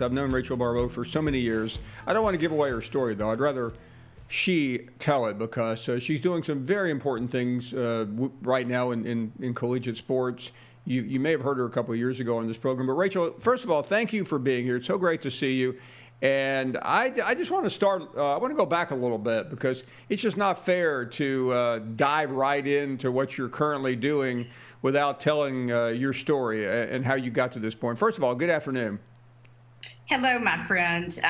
I've known Rachel Baribeau for so many years. I don't want to give away her story, though. I'd rather she tell it because she's doing some very important things right now in collegiate sports. You may have heard her a couple of years ago on this program. But, Rachel, first of all, thank you for being here. It's so great to see you. And I just want to start, I want to go back a little bit because it's just not fair to dive right into what you're currently doing without telling your story and how you got to this point. First of all, good afternoon. Hello, my friend.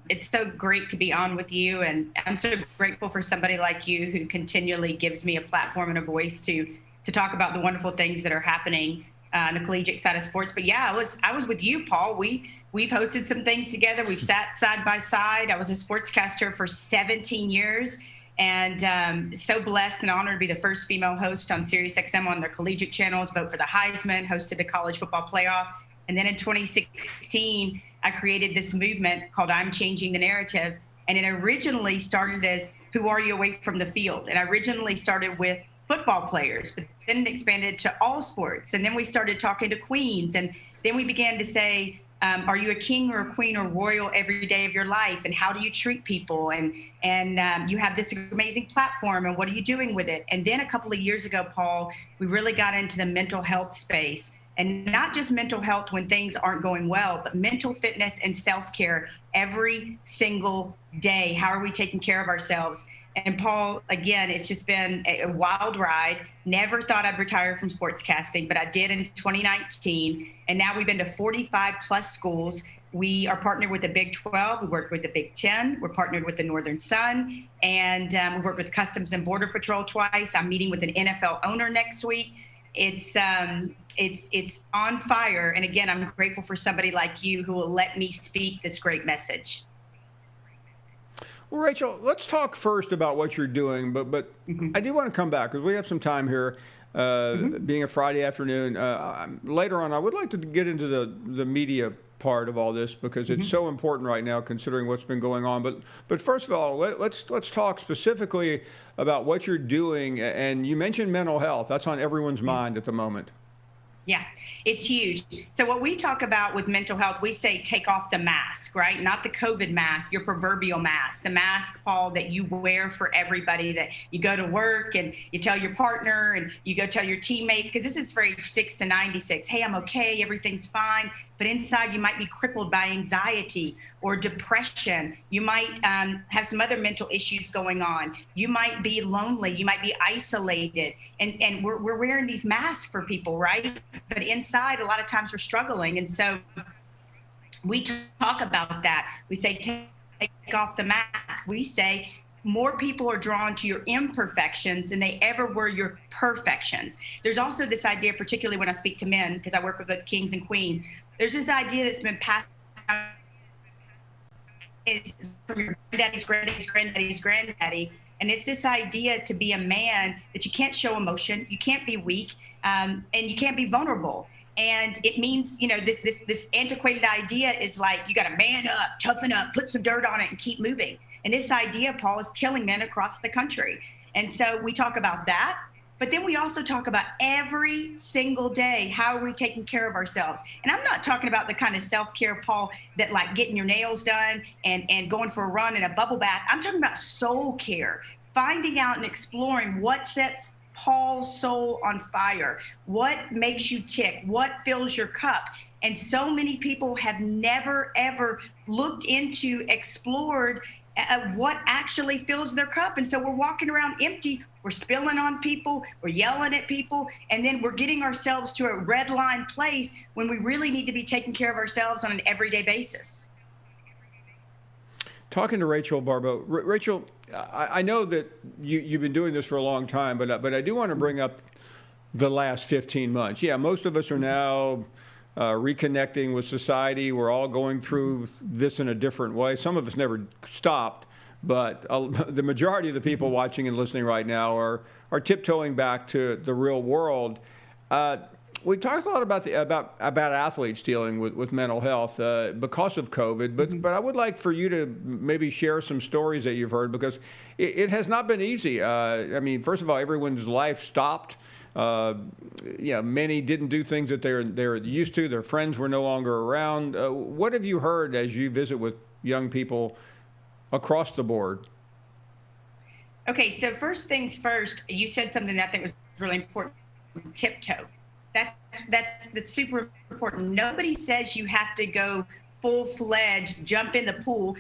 It's so great to be on with you, and I'm so grateful for somebody like you who continually gives me a platform and a voice to talk about the wonderful things that are happening on the collegiate side of sports. But yeah, I was with you, Paul. We've hosted some things together. We've sat side by side. I was a sportscaster for 17 years, and so blessed and honored to be the first female host on SiriusXM on their collegiate channels, vote for the Heisman, hosted the college football playoff. And then in 2016, I created this movement called I'm Changing the Narrative. And it originally started as Who Are You Away from the Field? And I originally started with football players, but then it expanded to all sports. And then we started talking to queens. And then we began to say, are you a king or a queen or royal every day of your life? And how do you treat people? And you have this amazing platform, and what are you doing with it? And then a couple of years ago, Paul, we really got into the mental health space. And not just mental health when things aren't going well, but mental fitness and self-care every single day. How are we taking care of ourselves? And Paul, again, it's just been a wild ride. Never thought I'd retire from sportscasting, but I did in 2019. And now we've been to 45 plus schools. We are partnered with the Big 12. We work with the Big 10. We're partnered with the Northern Sun. And we work with Customs and Border Patrol twice. I'm meeting with an NFL owner next week. It's on fire. And again, I'm grateful for somebody like you who will let me speak this great message. Well, Rachel, let's talk first about what you're doing, but Mm-hmm. I do want to come back because we have some time here, being a Friday afternoon. Later on, I would like to get into the media part of all this because it's so important right now considering what's been going on. But first of all, let's talk specifically about what you're doing. And you mentioned mental health. That's on everyone's mind at the moment. Yeah, it's huge. So what we talk about with mental health, we say take off the mask, right? Not the COVID mask, your proverbial mask, the mask, Paul, that you wear for everybody, that you go to work and you tell your partner and you go tell your teammates, because this is for age 6 to 96. Hey, I'm okay, everything's fine. But inside you might be crippled by anxiety or depression. You might have some other mental issues going on. You might be lonely. You might be isolated. And we're wearing these masks for people, right? But inside, a lot of times we're struggling. And so we talk about that. We say, take off the mask. We say, more people are drawn to your imperfections than they ever were your perfections. There's also this idea, particularly when I speak to men, because I work with both kings and queens, there's this idea that's been passed down from your granddaddy's granddaddy. And it's this idea to be a man that you can't show emotion, you can't be weak, and you can't be vulnerable. And it means, this antiquated idea is like, you got to man up, toughen up, put some dirt on it and keep moving. And this idea, Paul, is killing men across the country. And so we talk about that. But then we also talk about every single day, how are we taking care of ourselves? And I'm not talking about the kind of self-care, Paul, that like getting your nails done and going for a run in a bubble bath. I'm talking about soul care, finding out and exploring what sets Paul's soul on fire, what makes you tick, what fills your cup. And so many people have never, ever looked into, explored what actually fills their cup. And so we're walking around empty. We're spilling on people, we're yelling at people, and then we're getting ourselves to a red line place when we really need to be taking care of ourselves on an everyday basis. Talking to Rachel Baribeau. Rachel, I know that you've been doing this for a long time, but I do want to bring up the last 15 months. Yeah, most of us are now reconnecting with society. We're all going through this in a different way. Some of us never stopped. But the majority of the people watching and listening right now are tiptoeing back to the real world. We talked a lot about athletes dealing with mental health because of COVID, but I would like for you to maybe share some stories that you've heard because it has not been easy. I mean, first of all, everyone's life stopped. Many didn't do things that they're used to. Their friends were no longer around. What have you heard as you visit with young people across the board? Okay, so first things first, you said something that I think was really important, tiptoe. That's super important. Nobody says you have to go full-fledged, jump in the pool,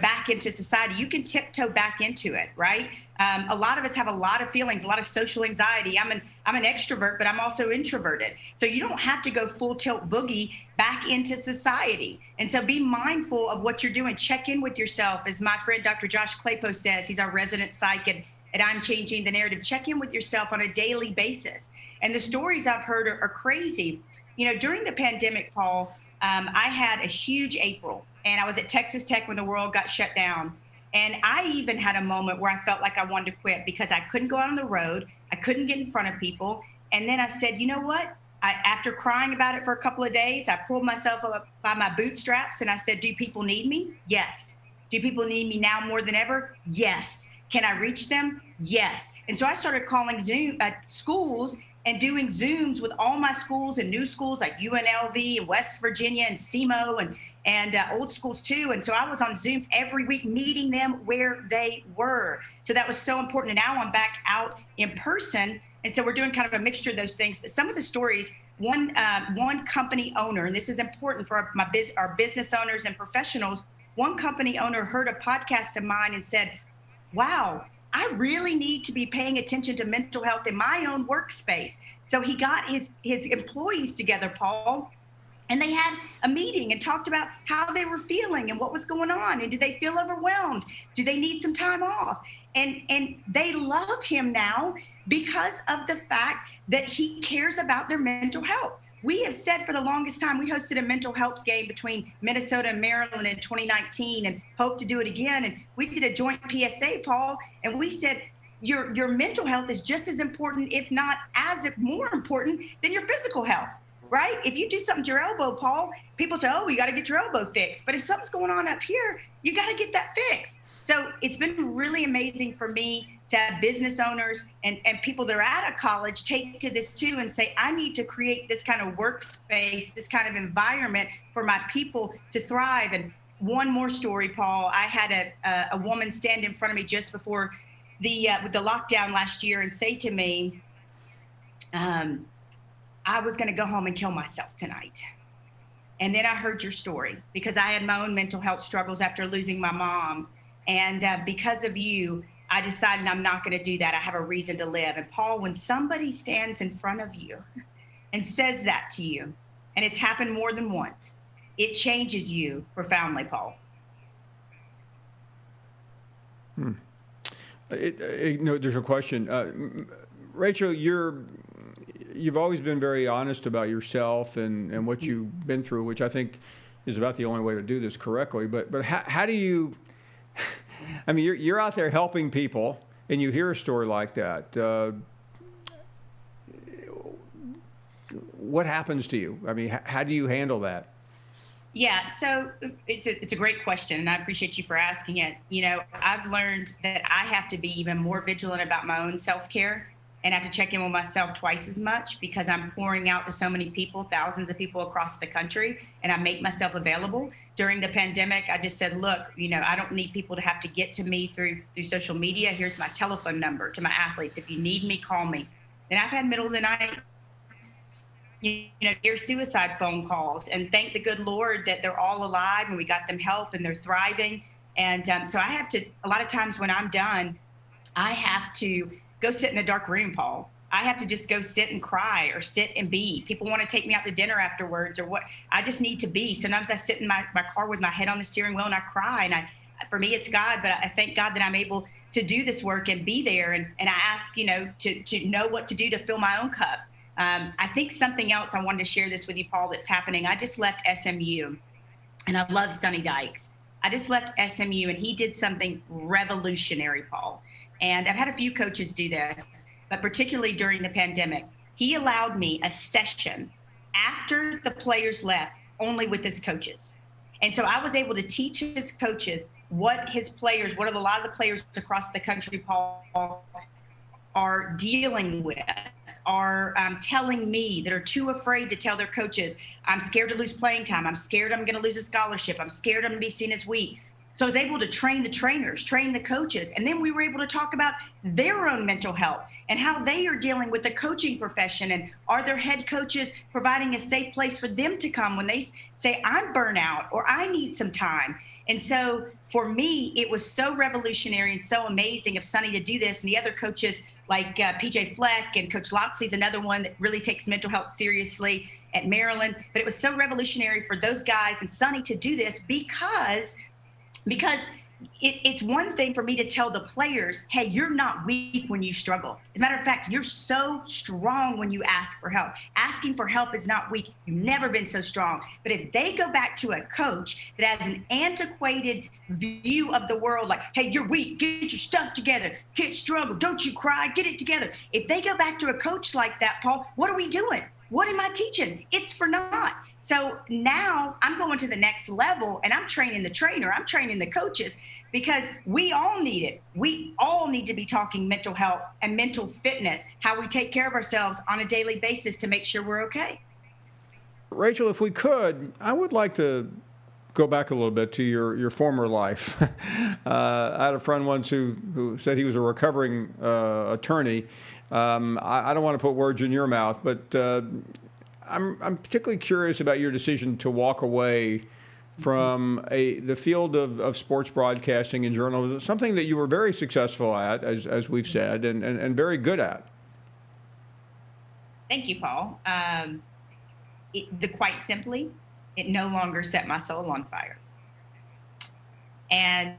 back into society. You can tiptoe back into it, right? A lot of us have a lot of feelings, a lot of social anxiety. I'm an extrovert, but I'm also introverted. So you don't have to go full tilt boogie back into society. And so be mindful of what you're doing. Check in with yourself. As my friend Dr. Josh Claypo says, he's our resident psych at I'm Changing the Narrative. Check in with yourself on a daily basis. And the stories I've heard are crazy. During the pandemic, Paul, I had a huge April, and I was at Texas Tech when the world got shut down. And I even had a moment where I felt like I wanted to quit because I couldn't go out on the road. I couldn't get in front of people. And then I said, you know what? After crying about it for a couple of days, I pulled myself up by my bootstraps and I said, do people need me? Yes. Do people need me now more than ever? Yes. Can I reach them? Yes. And so I started calling schools and doing Zooms with all my schools and new schools like UNLV and West Virginia and SEMO and old schools too. And so I was on Zooms every week, meeting them where they were. So that was so important. And now I'm back out in person. And so we're doing kind of a mixture of those things. But some of the stories, one company owner, and this is important for our business owners and professionals, one company owner heard a podcast of mine and said, wow, I really need to be paying attention to mental health in my own workspace. So he got his employees together, Paul, and they had a meeting and talked about how they were feeling and what was going on. And did they feel overwhelmed? Do they need some time off? And they love him now because of the fact that he cares about their mental health. We have said for the longest time, we hosted a mental health game between Minnesota and Maryland in 2019 and hope to do it again. And we did a joint PSA, Paul, and we said, your mental health is just as important, if not as more important than your physical health, right? If you do something to your elbow, Paul, people say, oh, you got to get your elbow fixed. But if something's going on up here, you got to get that fixed. So it's been really amazing for me to have business owners and people that are out of college take to this too and say, I need to create this kind of workspace, this kind of environment for my people to thrive. And one more story, Paul, I had a woman stand in front of me just before with the lockdown last year and say to me, I was going to go home and kill myself tonight. And then I heard your story because I had my own mental health struggles after losing my mom. And because of you, I decided I'm not going to do that. I have a reason to live. And Paul, when somebody stands in front of you and says that to you, and it's happened more than once, it changes you profoundly, Paul. There's a question. Rachel, you've always been very honest about yourself and what you've been through, which I think is about the only way to do this correctly. But how do you... I mean, you're out there helping people, and you hear a story like that. What happens to you? I mean, how do you handle that? Yeah, so it's a great question, and I appreciate you for asking it. I've learned that I have to be even more vigilant about my own self-care and have to check in with myself twice as much because I'm pouring out to so many people, thousands of people across the country, and I make myself available. During the pandemic, I just said, look, I don't need people to have to get to me through social media. Here's my telephone number to my athletes. If you need me, call me. And I've had middle of the night, near suicide phone calls, and thank the good Lord that they're all alive and we got them help and they're thriving. And so I have to, a lot of times when I'm done, I have to go sit in a dark room, Paul. I have to just go sit and cry or sit and be. People want to take me out to dinner afterwards or what. I just need to be. Sometimes I sit in my car with my head on the steering wheel and I cry. And for me, it's God, but I thank God that I'm able to do this work and be there. And I ask, to know what to do to fill my own cup. I think something else I wanted to share this with you, Paul, that's happening. I just left SMU and I love Sonny Dykes. I just left SMU and he did something revolutionary, Paul. And I've had a few coaches do this, but particularly during the pandemic, he allowed me a session after the players left only with his coaches. And so I was able to teach his coaches what a lot of the players across the country, Paul, are dealing with, are telling me, that are too afraid to tell their coaches, I'm scared to lose playing time. I'm scared I'm going to lose a scholarship. I'm scared I'm going to be seen as weak. So I was able to train the trainers, train the coaches, and then we were able to talk about their own mental health and how they are dealing with the coaching profession, and are their head coaches providing a safe place for them to come when they say, I'm burnout or I need some time. And so for me, it was so revolutionary and so amazing of Sonny to do this, and the other coaches like PJ Fleck and Coach Loxley's another one that really takes mental health seriously at Maryland. But it was so revolutionary for those guys and Sonny to do this because it's one thing for me to tell the players, hey, you're not weak when you struggle. As a matter of fact, you're so strong when you ask for help. Asking for help is not weak. You've never been so strong. But if they go back to a coach that has an antiquated view of the world, like, hey, you're weak, get your stuff together, can't struggle, don't you cry, get it together. If they go back to a coach like that, Paul, what are we doing? What am I teaching? It's for naught. So now I'm going to the next level, and I'm training the trainer, I'm training the coaches, because we all need it. We all need to be talking mental health and mental fitness, how we take care of ourselves on a daily basis to make sure we're okay. Rachel, if we could, I would like to go back a little bit to your former life. I had a friend once who said he was a recovering attorney. I don't want to put words in your mouth, but I'm particularly curious about your decision to walk away from the field of sports broadcasting and journalism, something that you were very successful at, as we've said, and very good at. Thank you, Paul. Quite simply, it no longer set my soul on fire. And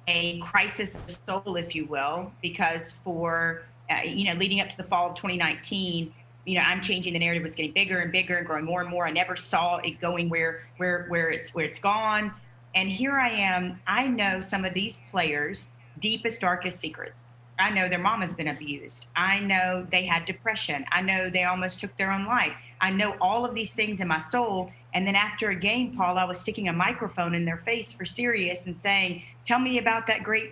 a crisis of soul, if you will, because for leading up to the fall of 2019, I'm changing the narrative, was getting bigger and bigger and growing more and more. I never saw it going where it's gone. And here I am. I know some of these players' deepest, darkest secrets. I know their mom has been abused. I know they had depression. I know they almost took their own life. I know all of these things in my soul. And then after a game, Paul, I was sticking a microphone in their face for Sirius and saying, tell me about that great,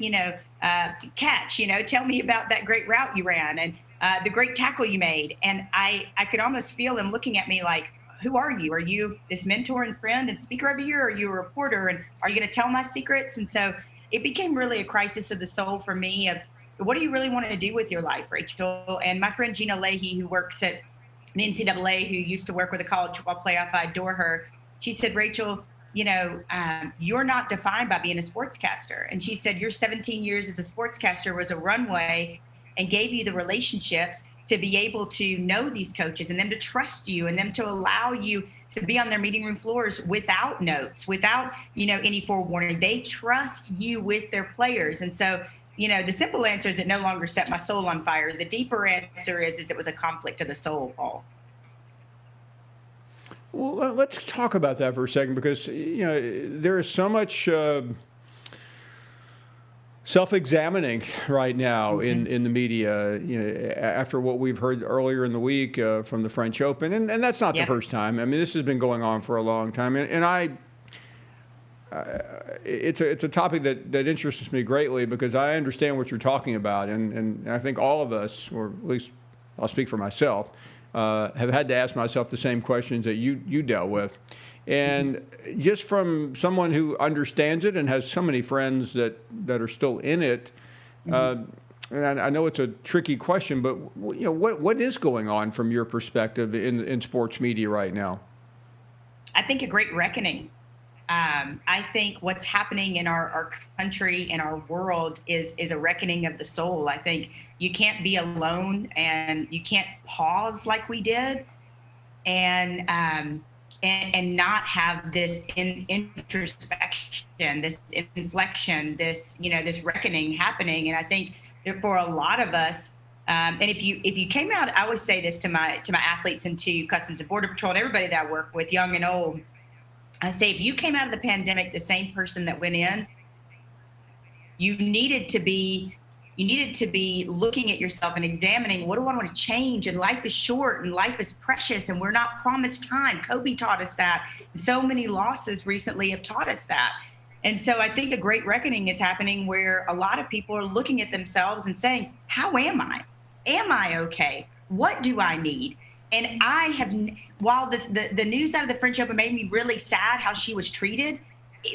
catch, tell me about that great route you ran and the great tackle you made. And I could almost feel them looking at me like, who are you? Are you this mentor and friend and speaker every year? Or are you a reporter? And are you going to tell my secrets? And so it became really a crisis of the soul for me of, what do you really want to do with your life, Rachel? And my friend Gina Leahy, who works at the NCAA, who used to work with a college football playoff, I adore her. She said, Rachel, you're not defined by being a sportscaster. And she said, your 17 years as a sportscaster was a runway and gave you the relationships to be able to know these coaches and them to trust you and them to allow you to be on their meeting room floors without notes, without, any forewarning. They trust you with their players. And so, the simple answer is it no longer set my soul on fire. The deeper answer is it was a conflict of the soul, Paul. Well, let's talk about that for a second, because, there is so much self-examining right now in the media, after what we've heard earlier in the week from the French Open. And that's not the first time. I mean, this has been going on for a long time. And it's a topic that interests me greatly, because I understand what you're talking about. And I think all of us, or at least I'll speak for myself, have had to ask myself the same questions that you dealt with. And just from someone who understands it and has so many friends that are still in it, and I know it's a tricky question, but what is going on from your perspective in sports media right now? I think a great reckoning. I think what's happening in our country and our world is a reckoning of the soul. I think you can't be alone and you can't pause like we did and not have this introspection, this inflection, this reckoning happening. And I think that for a lot of us, and if you came out, I always say this to my athletes and to Customs and Border Patrol and everybody that I work with, young and old, I say, if you came out of the pandemic the same person that went in, you needed to be looking at yourself and examining, what do I want to change? And life is short and life is precious and we're not promised time. Kobe taught us that. And so many losses recently have taught us that. And so I think a great reckoning is happening where a lot of people are looking at themselves and saying, how am I? Am I okay? What do I need? And I have, while the news out of the French Open made me really sad how she was treated,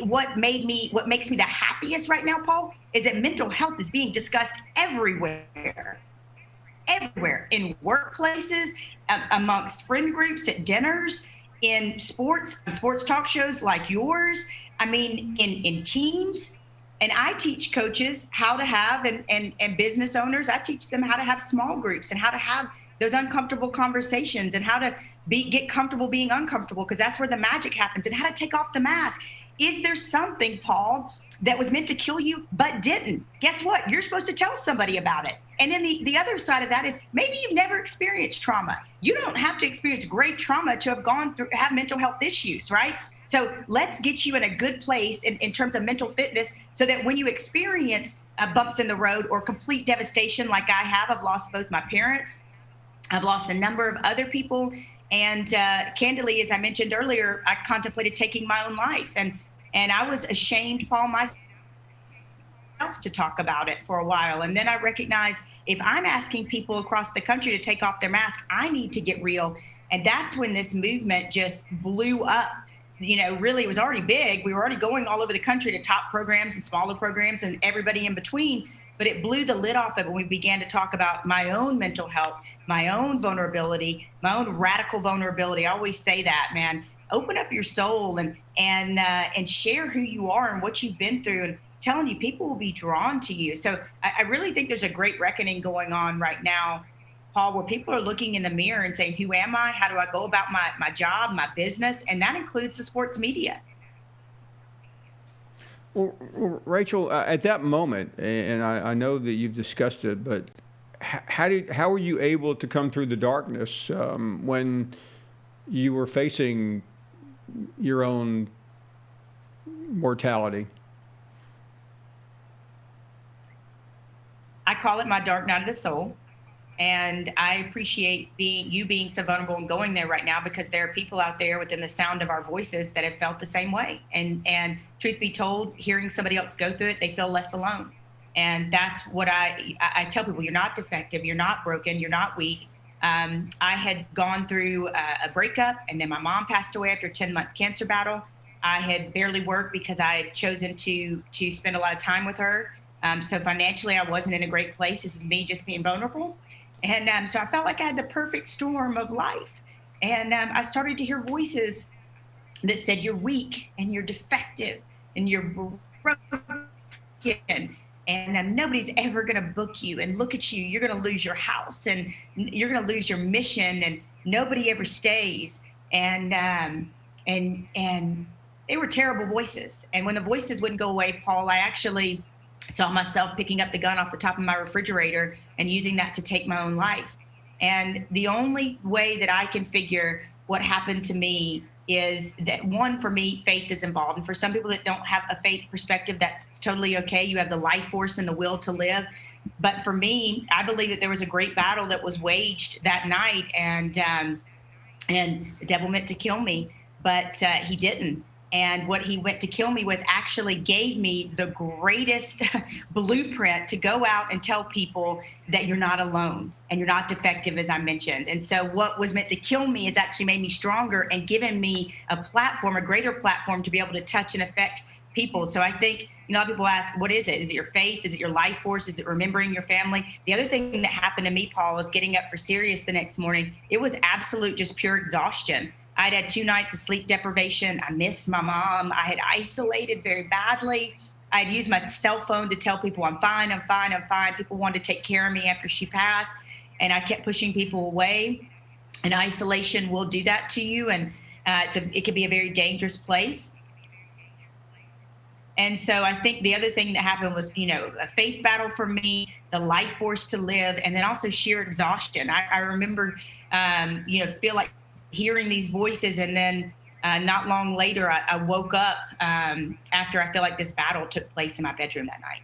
what makes me the happiest right now, Paul, is that mental health is being discussed everywhere. Everywhere, in workplaces, amongst friend groups, at dinners, in sports talk shows like yours. I mean, in teams. And I teach coaches how to have, and business owners, I teach them how to have small groups and how to have those uncomfortable conversations and how to get comfortable being uncomfortable, because that's where the magic happens, and how to take off the mask. Is there something, Paul, that was meant to kill you but didn't? Guess what? You're supposed to tell somebody about it. And then the other side of that is maybe you've never experienced trauma. You don't have to experience great trauma to have mental health issues, right? So let's get you in a good place in terms of mental fitness, so that when you experience bumps in the road or complete devastation like I have, I've lost both my parents, I've lost a number of other people, and candidly, as I mentioned earlier, I contemplated taking my own life. And I was ashamed, Paul, myself, to talk about it for a while. And then I recognized, if I'm asking people across the country to take off their mask, I need to get real. And that's when this movement just blew up. Really, it was already big. We were already going all over the country to top programs and smaller programs and everybody in between. But it blew the lid off of it when we began to talk about my own mental health, my own vulnerability, my own radical vulnerability. I always say that, man. Open up your soul and share who you are and what you've been through. And telling you, people will be drawn to you. So I really think there's a great reckoning going on right now, Paul, where people are looking in the mirror and saying, who am I? How do I go about my job, my business? And that includes the sports media. Well, Rachel, at that moment, and I know that you've discussed it, but how were you able to come through the darkness when you were facing your own mortality? I call it my dark night of the soul. And I appreciate you being so vulnerable and going there right now, because there are people out there within the sound of our voices that have felt the same way. And truth be told, hearing somebody else go through it, they feel less alone. And that's what I tell people: you're not defective, you're not broken, you're not weak. I had gone through a breakup, and then my mom passed away after a 10-month cancer battle. I had barely worked because I had chosen to spend a lot of time with her. So financially, I wasn't in a great place. This is me just being vulnerable. And so I felt like I had the perfect storm of life. And I started to hear voices that said, you're weak and you're defective and you're broken. And nobody's ever going to book you. And look at you, you're going to lose your house and you're going to lose your mission, and nobody ever stays. And they were terrible voices. And when the voices wouldn't go away, Paul, I actually saw myself picking up the gun off the top of my refrigerator and using that to take my own life. And the only way that I can figure what happened to me is that, one, for me, faith is involved. And for some people that don't have a faith perspective, that's totally okay. You have the life force and the will to live. But for me, I believe that there was a great battle that was waged that night, and the devil meant to kill me, but he didn't. And what he went to kill me with actually gave me the greatest blueprint to go out and tell people that you're not alone and you're not defective, as I mentioned. And so what was meant to kill me has actually made me stronger and given me a platform, a greater platform, to be able to touch and affect people. So I think, a lot of people ask, what is it? Is it your faith? Is it your life force? Is it remembering your family? The other thing that happened to me, Paul, was getting up for Sirius the next morning. It was absolute, just pure exhaustion. I'd had 2 nights of sleep deprivation. I missed my mom. I had isolated very badly. I'd used my cell phone to tell people I'm fine, I'm fine, I'm fine. People wanted to take care of me after she passed, and I kept pushing people away. And isolation will do that to you, and it can be a very dangerous place. And so I think the other thing that happened was, a faith battle for me, the life force to live, and then also sheer exhaustion. I remember, feel like hearing these voices, and then not long later, I woke up after I feel like this battle took place in my bedroom that night.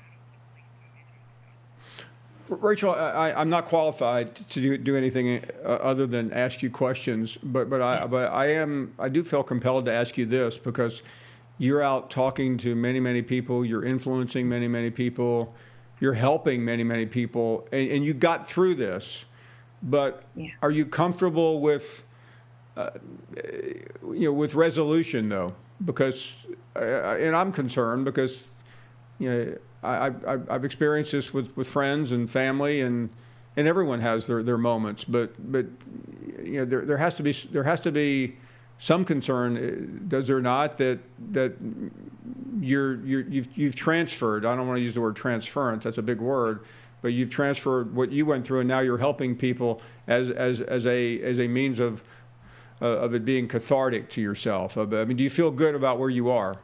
Rachel, I'm not qualified to do anything other than ask you questions, but I do feel compelled to ask you this, because you're out talking to many, many people, you're influencing many, many people, you're helping many, many people, and you got through this. But Yeah. are you comfortable with, with resolution though? Because, and I'm concerned because, I've experienced this with friends and family, and everyone has their moments. But there has to be some concern, does there not, that you've transferred. I don't want to use the word transference. That's a big word. But you've transferred what you went through, and now you're helping people as a means of it being cathartic to yourself. I mean, do you feel good about where you are?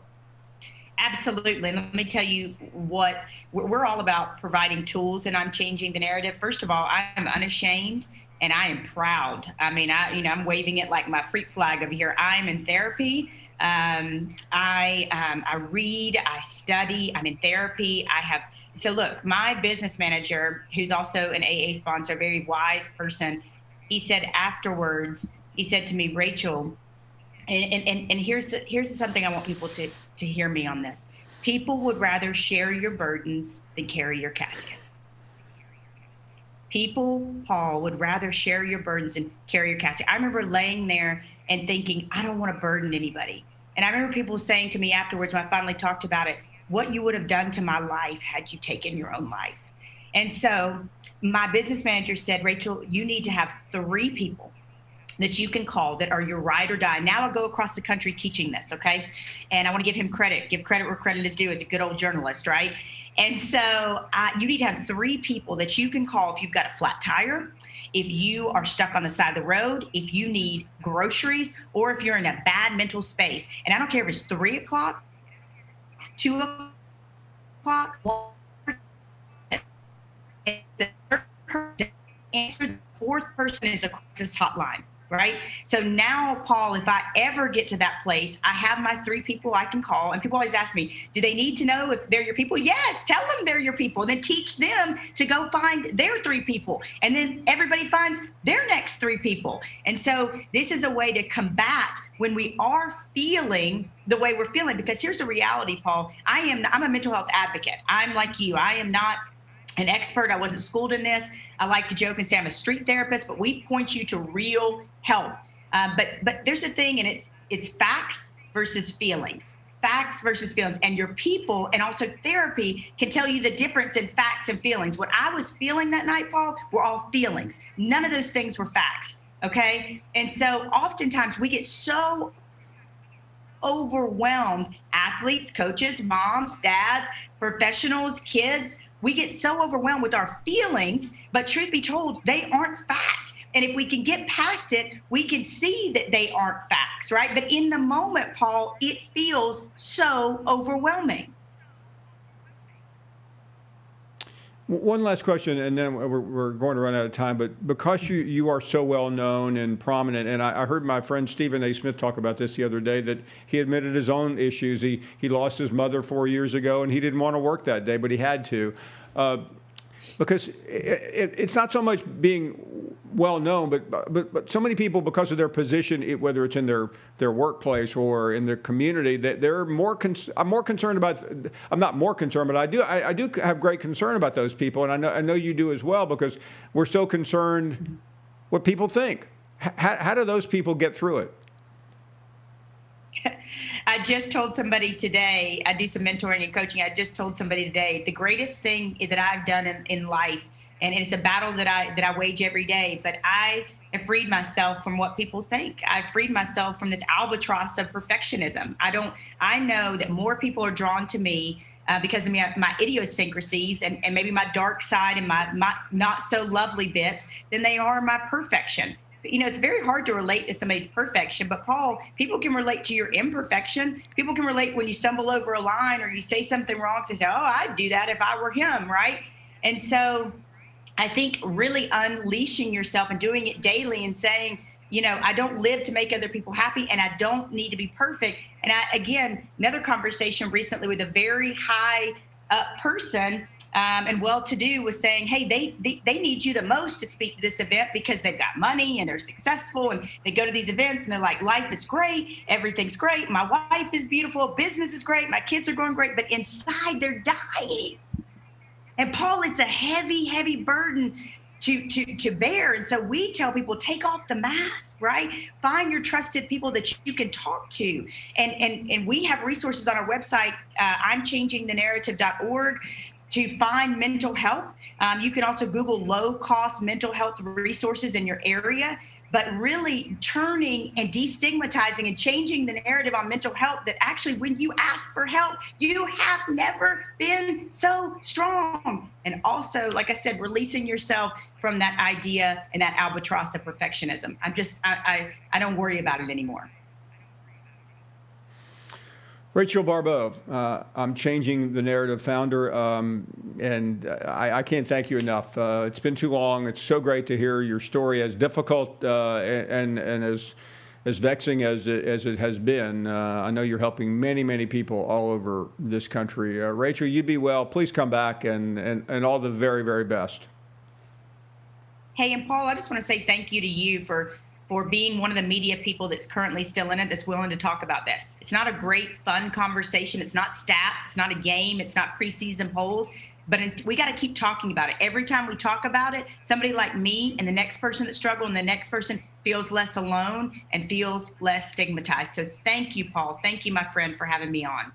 Absolutely. And let me tell you what we're all about: providing tools, and I'm changing the narrative. First of all, I am unashamed and I am proud. I mean, I'm waving it like my freak flag over here. I'm in therapy. I read, I study, I'm in therapy. So look, my business manager, who's also an AA sponsor, a very wise person, he said afterwards, he said to me, Rachel, and here's something I want people to hear me on this. People would rather share your burdens than carry your casket. People, Paul, would rather share your burdens than carry your casket. I remember laying there and thinking, I don't want to burden anybody. And I remember people saying to me afterwards, when I finally talked about it, what you would have done to my life had you taken your own life. And so my business manager said, Rachel, you need to have 3 people that you can call that are your ride or die. Now I go across the country teaching this, okay? And I want to give him credit, give credit where credit is due as a good old journalist, right? And so you need to have 3 people that you can call if you've got a flat tire, if you are stuck on the side of the road, if you need groceries, or if you're in a bad mental space. And I don't care if it's 3 o'clock, 2 o'clock, the third person answered, the 4th person is a crisis hotline. Right? So now, Paul, if I ever get to that place, I have my 3 people I can call. And people always ask me, do they need to know if they're your people? Yes, tell them they're your people. And then teach them to go find their 3 people. And then everybody finds their next 3 people. And so this is a way to combat when we are feeling the way we're feeling. Because here's the reality, Paul. I'm a mental health advocate. I'm like you. I am not an expert. I wasn't schooled in this. I like to joke and say I'm a street therapist, but we point you to real help. But there's a thing, and it's facts versus feelings. Facts versus feelings. And your people and also therapy can tell you the difference in facts and feelings. What I was feeling that night, Paul, were all feelings. None of those things were facts. Okay. And so oftentimes we get so overwhelmed, athletes, coaches, moms, dads, professionals, kids, we get so overwhelmed with our feelings, but truth be told, they aren't fact. And if we can get past it, we can see that they aren't facts, right? But in the moment, Paul, it feels so overwhelming. One last question, and then we're going to run out of time. But because you are so well known and prominent, and I heard my friend Stephen A. Smith talk about this the other day, that he admitted his own issues. He lost his mother 4 years ago, and he didn't want to work that day, but he had to. Because it's not so much being well known, but so many people, because of their position, whether it's in their workplace or in their community, that they're more. I'm more concerned about. I'm not more concerned, but I do have great concern about those people, and I know you do as well, because we're so concerned what people think. How do those people get through it? I just told somebody today, I do some mentoring and coaching. I just told somebody today, the greatest thing that I've done in life, and it's a battle that I wage every day, but I have freed myself from what people think. I've freed myself from this albatross of perfectionism. I know that more people are drawn to me because of my idiosyncrasies and maybe my dark side and my not so lovely bits than they are my perfection. You know, it's very hard to relate to somebody's perfection, but Paul, people can relate to your imperfection. People can relate when you stumble over a line or you say something wrong. They say, oh, I'd do that if I were him, right? And so I think really unleashing yourself and doing it daily and saying, you know, I don't live to make other people happy and I don't need to be perfect. And again, another conversation recently with a very high person and well-to-do was saying, hey, they need you the most to speak to this event because they've got money and they're successful and they go to these events and they're like, life is great, everything's great, my wife is beautiful, business is great, my kids are going great, but inside they're dying. And Paul, it's a heavy, heavy burden to bear. And so we tell people, take off the mask, right? Find your trusted people that you can talk to. And we have resources on our website, imchangingthenarrative.org, to find mental health. You can also Google low-cost mental health resources in your area, but really turning and destigmatizing and changing the narrative on mental health, that actually when you ask for help, you have never been so strong. And also, like I said, releasing yourself from that idea and that albatross of perfectionism. I don't worry about it anymore. Rachel Baribeau, I'm Changing the Narrative founder, and I can't thank you enough. It's been too long. It's so great to hear your story, as difficult and as vexing as it has been. I know you're helping many, many people all over this country. Rachel, you be well. Please come back, and all the very, very best. Hey, and Paul, I just want to say thank you to you for being one of the media people that's currently still in it, that's willing to talk about this. It's not a great, fun conversation. It's not stats. It's not a game. It's not preseason polls. But we got to keep talking about it. Every time we talk about it, somebody like me and the next person that struggled and the next person feels less alone and feels less stigmatized. So thank you, Paul. Thank you, my friend, for having me on.